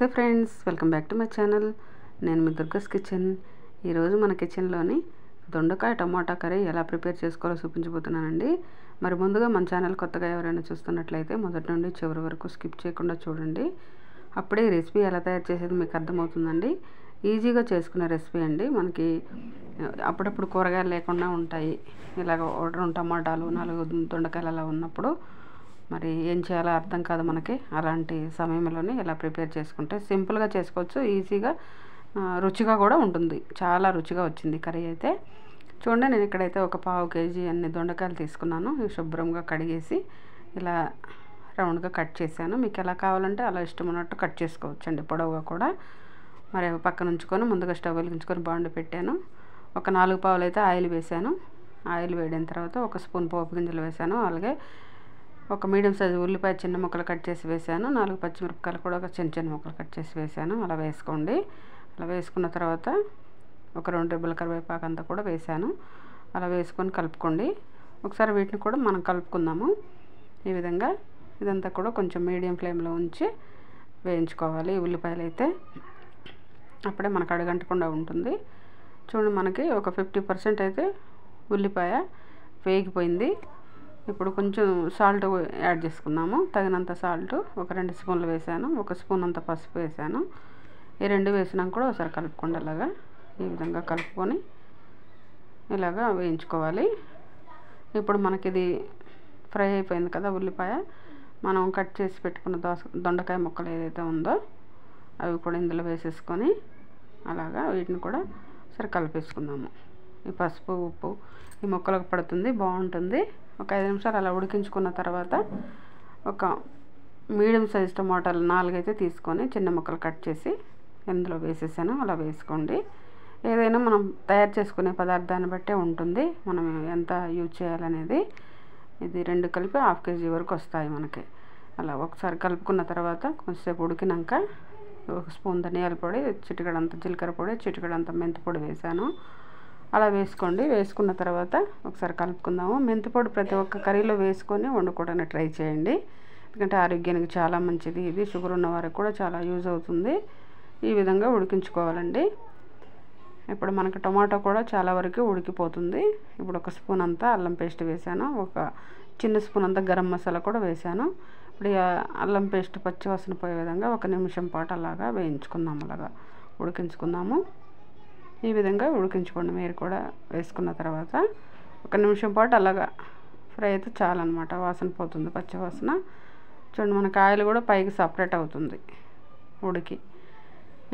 Hey friends, welcome back to my channel. నేను మీ దుర్గస్ kitchen. ఈరోజు మన కిచెన్లోని దొండకాయ టమాటా కర్రీ ఎలా ప్రిపేర్ చేసుకోవాలో చూపించబోతున్నానండి. మరి ముందుగా మన ఛానల్ కొత్తగా ఎవరైనా చూస్తున్నట్లయితే మొదటి నుండి చివరి వరకు స్కిప్ చేయకుండా చూడండి. అప్పుడే ఈ రెసిపీ ఎలా తయారు చేసేది మీకు అర్థమవుతుందండి. ఈజీగా చేసుకునే రెసిపీ అండి. మనకి అప్పుడప్పుడు కూరగాయలు లేకుండా ఉంటాయి. ఇలాగ 2 టమాటాలు 4 దొండకాయలు అలా ఉన్నప్పుడు మరి ఏం చేయాలో అర్థం కాదు మనకి. అలాంటి సమయంలోనే ఇలా ప్రిపేర్ చేసుకుంటే సింపుల్గా చేసుకోవచ్చు, ఈజీగా రుచిగా కూడా ఉంటుంది. చాలా రుచిగా వచ్చింది కర్రీ అయితే. చూడండి, నేను ఇక్కడైతే ఒక 1/2 kg అన్ని దొండకాయలు తీసుకున్నాను. ఇవి శుభ్రంగా కడిగేసి ఇలా రౌండ్గా కట్ చేశాను. మీకు ఎలా కావాలంటే అలా ఇష్టం ఉన్నట్టు కట్ చేసుకోవచ్చు అండి, పొడవుగా కూడా. మరి అవి పక్కన ఉంచుకొని ముందుగా స్టవ్ వెలిగించుకొని బాండి పెట్టాను. ఒక 4 పావులు అయితే ఆయిల్ వేసాను. ఆయిల్ వేడిన తర్వాత 1 స్పూన్ పోపు గింజలు వేసాను. అలాగే ఒక మీడియం సైజు ఉల్లిపాయ చిన్న ముక్కలు కట్ చేసి వేసాను. 4 పచ్చిమిరపకాయలు కూడా ఒక చిన్న ముక్కలు కట్ చేసి వేసాను. అలా వేసుకోండి. అలా వేసుకున్న తర్వాత ఒక 2 రెబ్బల కరివేపాకు అంతా కూడా వేసాను. అలా వేసుకొని కలుపుకోండి. ఒకసారి వీటిని కూడా మనం కలుపుకుందాము. ఈ విధంగా ఇదంతా కూడా కొంచెం మీడియం ఫ్లేమ్లో ఉంచి వేయించుకోవాలి. ఉల్లిపాయలు అయితే అప్పుడే మనకు అడుగంటకుండా ఉంటుంది. చూడండి, మనకి ఒక 50% అయితే ఉల్లిపాయ వేగిపోయింది. ఇప్పుడు కొంచెం సాల్ట్ యాడ్ చేసుకున్నాము. తగినంత సాల్ట్ ఒక 2 స్పూన్లు వేసాను. 1 స్పూన్ అంత పసుపు వేసాను. ఈ 2 వేసినాక కూడా ఒకసారి కలుపుకోండి. అలాగా ఈ విధంగా కలుపుకొని ఇలాగా వేయించుకోవాలి. ఇప్పుడు మనకి ఇది ఫ్రై అయిపోయింది కదా ఉల్లిపాయ. మనం కట్ చేసి పెట్టుకున్న దొండకాయ ముక్కలు ఏదైతే ఉందో అవి కూడా ఇందులో వేసేసుకొని అలాగా వీటిని కూడా సరే కలిపేసుకుందాము. ఈ పసుపు ఉప్పు ఈ ముక్కలకు పడుతుంది, బాగుంటుంది. ఒక 5 నిమిషాలు అలా ఉడికించుకున్న తర్వాత ఒక మీడియం సైజ్ టమాటాలు 4 అయితే తీసుకొని చిన్న ముక్కలు కట్ చేసి ఇందులో వేసేసాను. అలా వేసుకోండి. ఏదైనా మనం తయారు చేసుకునే పదార్థాన్ని బట్టే ఉంటుంది మనం ఎంత యూజ్ చేయాలనేది. ఇది 2 కలిపి 1/2 kg వరకు వస్తాయి మనకి. అలా ఒకసారి కలుపుకున్న తర్వాత కొంచెంసేపు ఉడికినాక 1 స్పూన్ ధనియాల పొడి, చిటికెడంత జీలకర్ర పొడి, చిటికెడంత మెంతి పొడి వేసాను. అలా వేసుకోండి. వేసుకున్న తర్వాత ఒకసారి కలుపుకుందాము. మెంతిపొడి ప్రతి ఒక్క కర్రీలో వేసుకొని వండుకోవడానికి ట్రై చేయండి. ఎందుకంటే ఆరోగ్యానికి చాలా మంచిది. ఇది షుగర్ ఉన్న వారికి కూడా చాలా యూజ్ అవుతుంది. ఈ విధంగా ఉడికించుకోవాలండి. ఇప్పుడు మనకు టమాటో కూడా చాలా వరకు ఉడికిపోతుంది. ఇప్పుడు 1 స్పూన్ అంతా అల్లం పేస్ట్ వేసాను. ఒక చిన్న స్పూన్ అంతా గరం మసాలా కూడా వేసాను. ఇప్పుడు అల్లం పేస్ట్ పచ్చివాసన పోయే విధంగా 1 నిమిషం పాటు అలాగా వేయించుకుందాము. అలాగా ఉడికించుకుందాము. ఈ విధంగా ఉడికించుకోండి. మీరు కూడా వేసుకున్న తర్వాత 1 నిమిషం పాటు అలాగా ఫ్రై అయితే చాలన్నమాట. వాసన పోతుంది, పచ్చి వాసన. చూడండి, మనకు ఆయిల్ కూడా పైకి సపరేట్ అవుతుంది ఉడికి.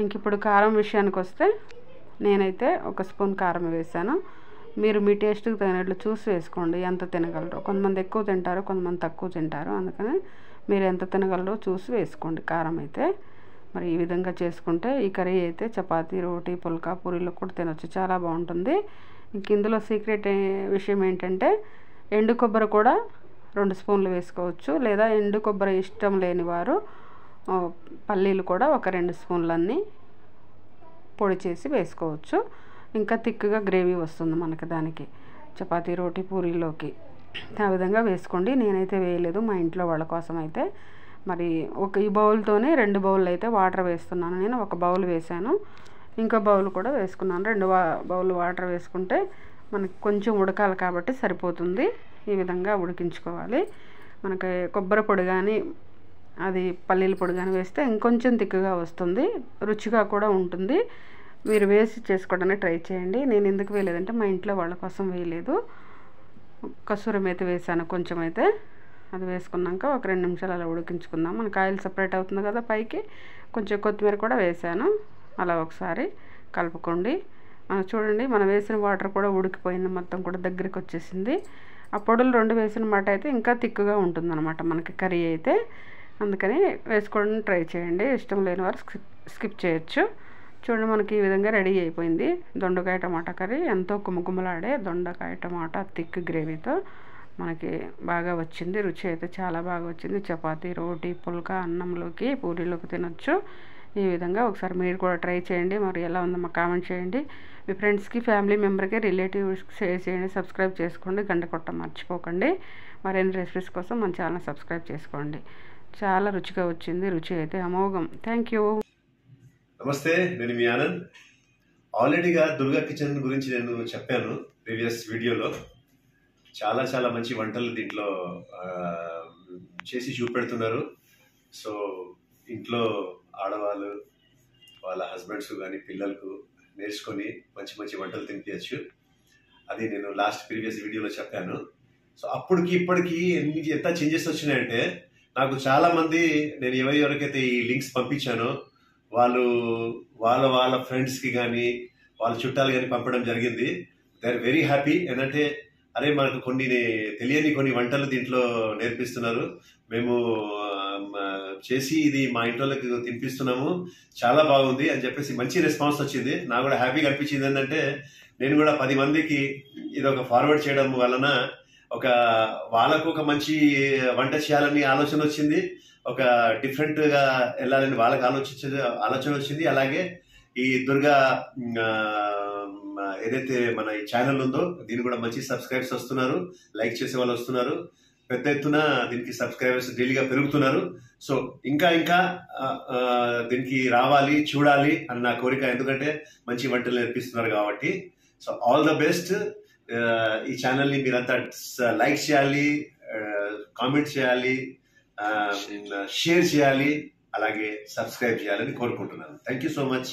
ఇంక ఇప్పుడు కారం విషయానికి వస్తే నేనైతే 1 స్పూన్ కారం వేసాను. మీరు మీ టేస్ట్కి తగినట్లు చూసి వేసుకోండి ఎంత తినగలరో. కొంతమంది ఎక్కువ తింటారు, కొంతమంది తక్కువ తింటారు. అందుకని మీరు ఎంత తినగలరో చూసి వేసుకోండి కారం అయితే. మరి ఈ విధంగా చేసుకుంటే ఈ కర్రీ అయితే చపాతీ, రోటీ, పుల్కా, పూరీలో కూడా తినొచ్చు. చాలా బాగుంటుంది. ఇంక ఇందులో సీక్రెట్ విషయం ఏంటంటే ఎండు కొబ్బరి కూడా 2 స్పూన్లు వేసుకోవచ్చు. లేదా ఎండు కొబ్బరి ఇష్టం లేని వారు పల్లీలు కూడా ఒక 2 స్పూన్లన్నీ పొడి చేసి వేసుకోవచ్చు. ఇంకా థిక్గా గ్రేవీ వస్తుంది మనకి దానికి చపాతీ, రోటీ, పూరీలోకి. ఆ విధంగా వేసుకోండి. నేనైతే వేయలేదు, మా ఇంట్లో వాళ్ళ కోసం అయితే. మరి ఈ బౌల్తోనే 2 బౌళ్ళు అయితే వాటర్ వేస్తున్నాను. నేను 1 బౌల్ వేసాను, ఇంకో బౌల్ కూడా వేసుకున్నాను. 2 బౌల్ వాటర్ వేసుకుంటే మనకి కొంచెం ఉడకాలి కాబట్టి సరిపోతుంది. ఈ విధంగా ఉడికించుకోవాలి. మనకి కొబ్బరి పొడి కానీ అది పల్లీల పొడి కానీ వేస్తే ఇంకొంచెం తిక్కుగా వస్తుంది, రుచిగా కూడా ఉంటుంది. మీరు వేసి చేసుకోవడానికి ట్రై చేయండి. నేను ఎందుకు వేయలేదంటే మా ఇంట్లో వాళ్ళ కోసం వేయలేదు. కసూరి మేతి వేసాను కొంచెం అయితే. అది వేసుకున్నాక ఒక 2 నిమిషాలు అలా ఉడికించుకుందాం. మనకు ఆయిల్ సపరేట్ అవుతుంది కదా పైకి. కొంచెం కొత్తిమీర కూడా వేసాను. అలా ఒకసారి కలుపుకోండి. చూడండి, మనం వేసిన వాటర్ కూడా ఉడికిపోయింది, మొత్తం కూడా దగ్గరికి వచ్చేసింది. ఆ పొడులు 2 వేసిన మాట అయితే ఇంకా తిక్కుగా ఉంటుందన్నమాట మనకి కర్రీ అయితే. అందుకని వేసుకోవడానికి ట్రై చేయండి. ఇష్టం లేని వారు స్కిప్ చేయొచ్చు. చూడండి, మనకి ఈ విధంగా రెడీ అయిపోయింది దొండకాయ టమాటా కర్రీ. ఎంతో గుమగుమలాడే దొండకాయ టమాటా థిక్ గ్రేవీతో మనకి బాగా వచ్చింది. రుచి అయితే చాలా బాగా వచ్చింది. చపాతీ, రోటీ, పుల్కా, అన్నంలోకి, పూరీలోకి తినొచ్చు. ఈ విధంగా ఒకసారి మీరు కూడా ట్రై చేయండి. మరి ఎలా ఉందో మాకు కామెంట్ చేయండి. మీ ఫ్రెండ్స్కి, ఫ్యామిలీ మెంబర్కి, రిలేటివ్స్కి షేర్ చేయండి. సబ్స్క్రైబ్ చేసుకోండి. గంట కొట్ట మర్చిపోకండి. మరిన్ని రెసిపీస్ కోసం మన ఛానల్ సబ్స్క్రైబ్ చేసుకోండి. చాలా రుచిగా వచ్చింది. రుచి అయితే అమోఘం. Thank you. నమస్తే, నేను మీ ఆనంద్. ఆల్రెడీగా దుర్గా కిచెన్ గురించి నేను చెప్పాను ప్రీవియస్ వీడియోలో. చాలా చాలా మంచి వంటలు దీంట్లో చేసి చూపెడుతున్నారు. సో ఇంట్లో ఆడవాళ్ళు వాళ్ళ హస్బెండ్స్ కానీ పిల్లలకు నేర్చుకొని మంచి మంచి వంటలు తినిపించచ్చు. అది నేను లాస్ట్ ప్రీవియస్ వీడియోలో చెప్పాను. సో అప్పటికి ఇప్పటికి ఎంత చేంజెస్ వచ్చినాయంటే, నాకు చాలా మంది నేను ఎవరికైతే ఈ లింక్స్ పంపించానో వాళ్ళు వాళ్ళ ఫ్రెండ్స్కి కానీ వాళ్ళ చుట్టాలు కానీ పంపడం జరిగింది. They are very happy. ఏంటంటే అరే మనకు తెలియని కొన్ని వంటలు దీంట్లో నేర్పిస్తున్నారు, మేము చేసి ఇది మా ఇంట్లోకి తినిపిస్తున్నాము, చాలా బాగుంది అని చెప్పేసి మంచి రెస్పాన్స్ వచ్చింది. నాకు కూడా హ్యాపీగా అనిపించింది. ఏంటంటే నేను కూడా 10 మందికి ఇది ఒక ఫార్వర్డ్ చేయడం వలన వాళ్ళకు ఒక మంచి వంట చేయాలని ఆలోచన వచ్చింది, ఒక డిఫరెంట్ గా వెళ్ళాలని వాళ్ళకి ఆలోచన వచ్చింది. అలాగే ఈ దుర్గా ఏదైతే మన ఈ ఛానల్ ఉందో దీనికి కూడా మంచి సబ్స్క్రైబర్స్ వస్తున్నారు, లైక్ చేసే వాళ్ళు వస్తున్నారు, పెద్ద ఎత్తున దీనికి సబ్స్క్రైబర్స్ డైలీగా పెరుగుతున్నారు. సో ఇంకా దీనికి రావాలి, చూడాలి అని నా కోరిక. ఎందుకంటే మంచి వంటలు నేర్పిస్తున్నారు కాబట్టి. So all the best. ఈ ఛానల్ని మీరంతా లైక్ చేయాలి, కామెంట్ చేయాలి, షేర్ చేయాలి, అలాగే సబ్స్క్రైబ్ చేయాలని కోరుకుంటున్నాను. Thank you so much.